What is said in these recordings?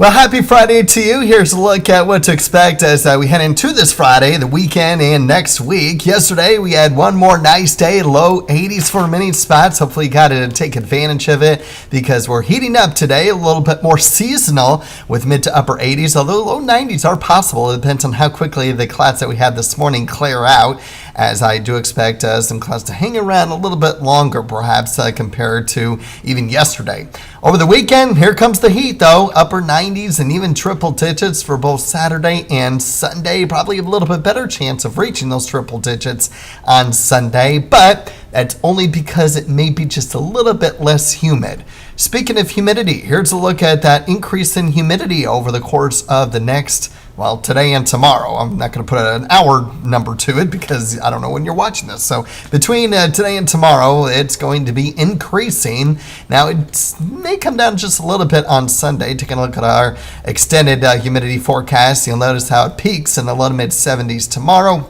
Well, happy Friday to you. Here's a look at what to expect as we head into this Friday, the weekend, and next week. Yesterday, we had one more nice day, low 80s for many spots. Hopefully, you got to take advantage of it because we're heating up today, a little bit more seasonal with mid to upper 80s, although low 90s are possible. It depends on how quickly the clouds that we had this morning clear out, as I do expect some clouds to hang around a little bit longer, perhaps, compared to even yesterday. Over the weekend, here comes the heat, though, upper 90s and even triple digits for both Saturday and Sunday. Probably a little bit better chance of reaching those triple digits on Sunday, but that's only because it may be just a little bit less humid. Speaking of humidity, here's a look at that increase in humidity over the course of the next, well, today and tomorrow. I'm not going to put an hour number to it because I don't know when you're watching this. So between today and tomorrow, it's going to be increasing. Now, it may come down just a little bit on Sunday. Taking a look at our extended humidity forecast, you'll notice how it peaks in the low to mid 70s tomorrow.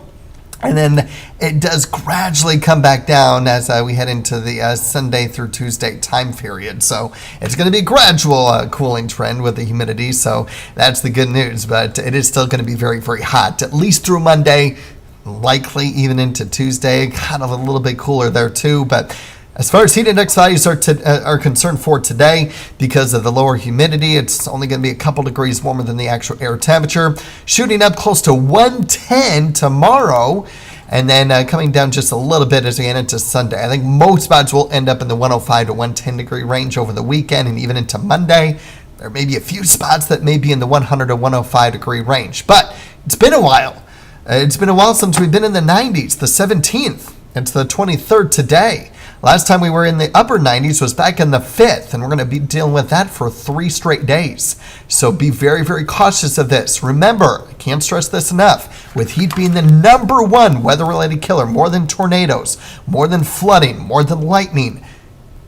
And then it does gradually come back down as we head into the Sunday through Tuesday time period. So it's going to be a gradual cooling trend with the humidity. So that's the good news. But it is still going to be very, very hot, at least through Monday, likely even into Tuesday. Kind of a little bit cooler there too. But as far as heat index values are concerned for today, because of the lower humidity, it's only going to be a couple degrees warmer than the actual air temperature. Shooting up close to 110 tomorrow, and then coming down just a little bit as we get into Sunday. I think most spots will end up in the 105 to 110 degree range over the weekend and even into Monday. There may be a few spots that may be in the 100 to 105 degree range, but it's been a while. It's been a while since we've been in the 90s, the 17th. It's the 23rd today. Last time we were in the upper 90s was back in the 5th, and we're going to be dealing with that for 3 straight days. So be very, very cautious of this. Remember, I can't stress this enough, with heat being the number one weather-related killer, more than tornadoes, more than flooding, more than lightning,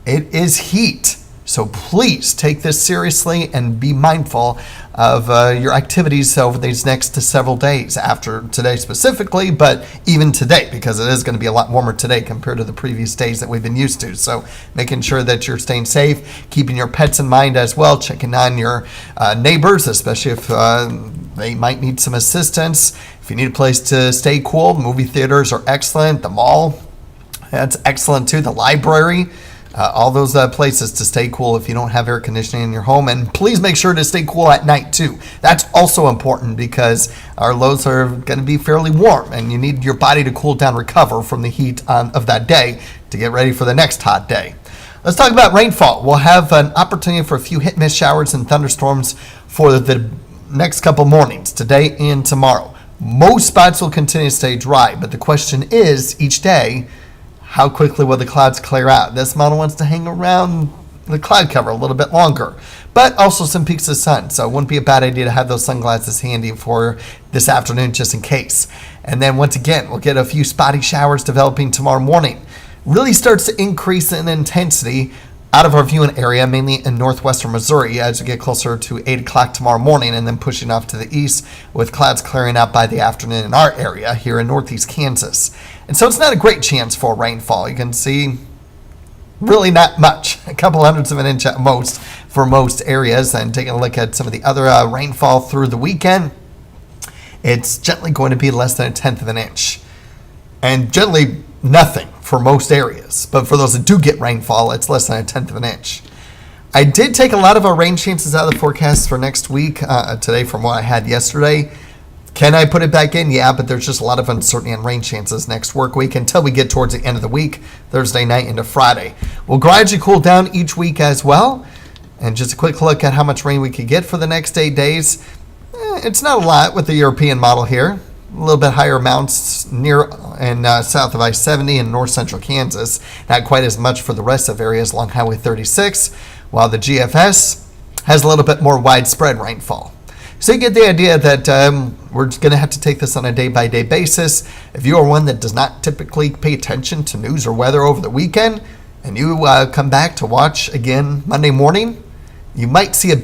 it is heat. So please take this seriously and be mindful of your activities over these next several days, after today specifically, but even today, because it is going to be a lot warmer today compared to the previous days that we've been used to. So making sure that you're staying safe, keeping your pets in mind as well, checking on your neighbors, especially if they might need some assistance. If you need a place to stay cool, movie theaters are excellent. The mall, that's excellent too. The library. All those places to stay cool if you don't have air conditioning in your home. And please make sure to stay cool at night too. That's also important because our lows are going to be fairly warm and you need your body to cool down, recover from the heat of that day to get ready for the next hot day. Let's talk about rainfall. We'll have an opportunity for a few hit-miss showers and thunderstorms for the next couple mornings, today and tomorrow. Most spots will continue to stay dry, but the question is, each day, how quickly will the clouds clear out? This model wants to hang around the cloud cover a little bit longer, but also some peaks of sun. So it wouldn't be a bad idea to have those sunglasses handy for this afternoon just in case. And then once again, we'll get a few spotty showers developing tomorrow morning. Really starts to increase in intensity out of our viewing area, mainly in northwestern Missouri, as we get closer to 8 o'clock tomorrow morning, and then pushing off to the east with clouds clearing out by the afternoon in our area here in northeast Kansas. And so it's not a great chance for rainfall. You can see really not much, a couple hundredths of an inch at most for most areas. And taking a look at some of the other rainfall through the weekend, it's generally going to be less than 1/10 of an inch. And generally nothing for most areas. But for those that do get rainfall, it's less than 1/10 of an inch. I did take a lot of our rain chances out of the forecast for next week today from what I had yesterday. Can I put it back in? Yeah, but there's just a lot of uncertainty on rain chances next work week until we get towards the end of the week, Thursday night into Friday. We'll gradually cool down each week as well. And just a quick look at how much rain we could get for the next 8 days. It's not a lot with the European model here. A little bit higher amounts near and south of I-70 in north central Kansas. Not quite as much for the rest of areas along Highway 36, while the GFS has a little bit more widespread rainfall. So you get the idea that we're going to have to take this on a day-by-day basis. If you are one that does not typically pay attention to news or weather over the weekend, and you come back to watch again Monday morning, you might see a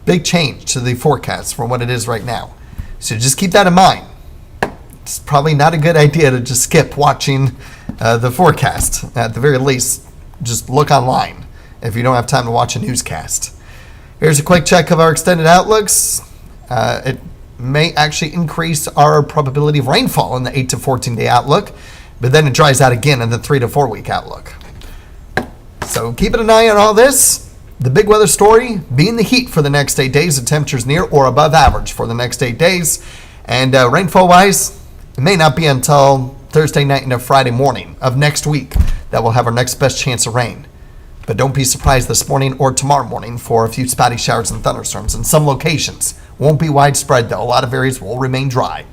big change to the forecast from what it is right now. So just keep that in mind. It's probably not a good idea to just skip watching the forecast. At the very least, just look online if you don't have time to watch a newscast. Here's a quick check of our extended outlooks. It may actually increase our probability of rainfall in the 8 to 14 day outlook, but then it dries out again in the 3 to 4 week outlook. So keeping an eye on all this. The big weather story being the heat for the next 8 days, the temperatures near or above average for the next 8 days. And rainfall wise, it may not be until Thursday night into Friday morning of next week that we'll have our next best chance of rain. But don't be surprised this morning or tomorrow morning for a few spotty showers and thunderstorms in some locations. Won't be widespread though. A lot of areas will remain dry.